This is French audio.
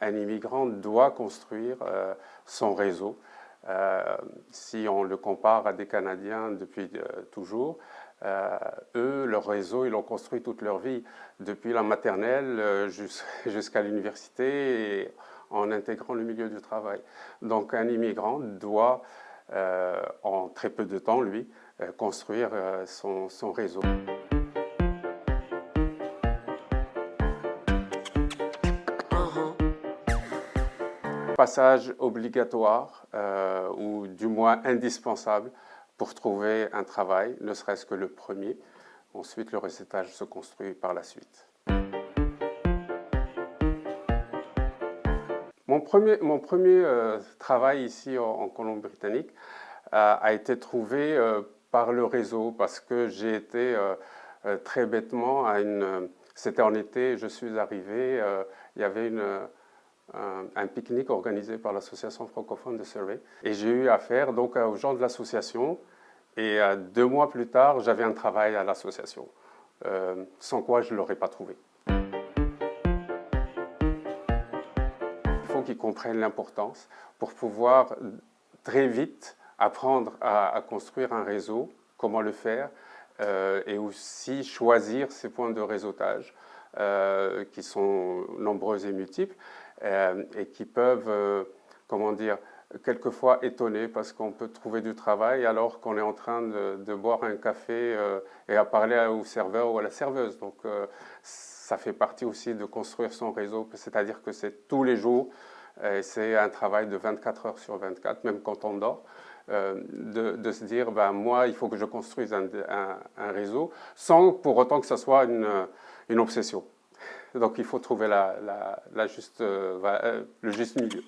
un immigrant doit construire son réseau. Si on le compare à des Canadiens depuis toujours, eux, leur réseau, ils l'ont construit toute leur vie, depuis la maternelle jusqu'à l'université et en intégrant le milieu du travail. Donc un immigrant doit, en très peu de temps, lui, construire son réseau. Passage obligatoire ou du moins indispensable pour trouver un travail, ne serait-ce que le premier. Ensuite, le réseautage se construit par la suite. Mon premier travail ici en Colombie-Britannique a été trouvé par le réseau parce que j'ai été très bêtement à une... C'était en été, je suis arrivé, il y avait un pique-nique organisé par l'association francophone de Surrey. Et j'ai eu affaire donc aux gens de l'association. Et 2 mois plus tard, j'avais un travail à l'association, sans quoi je ne l'aurais pas trouvé. Il faut qu'ils comprennent l'importance pour pouvoir très vite apprendre à construire un réseau, comment le faire, et aussi choisir ses points de réseautage, qui sont nombreux et multiples, et qui peuvent, comment dire, quelquefois étonner parce qu'on peut trouver du travail alors qu'on est en train de boire un café et à parler au serveur ou à la serveuse. Donc ça fait partie aussi de construire son réseau, c'est-à-dire que c'est tous les jours, c'est un travail de 24 heures sur 24, même quand on dort. De se dire, ben, moi, il faut que je construise un réseau, sans pour autant que ce soit une obsession. Donc il faut trouver le juste milieu.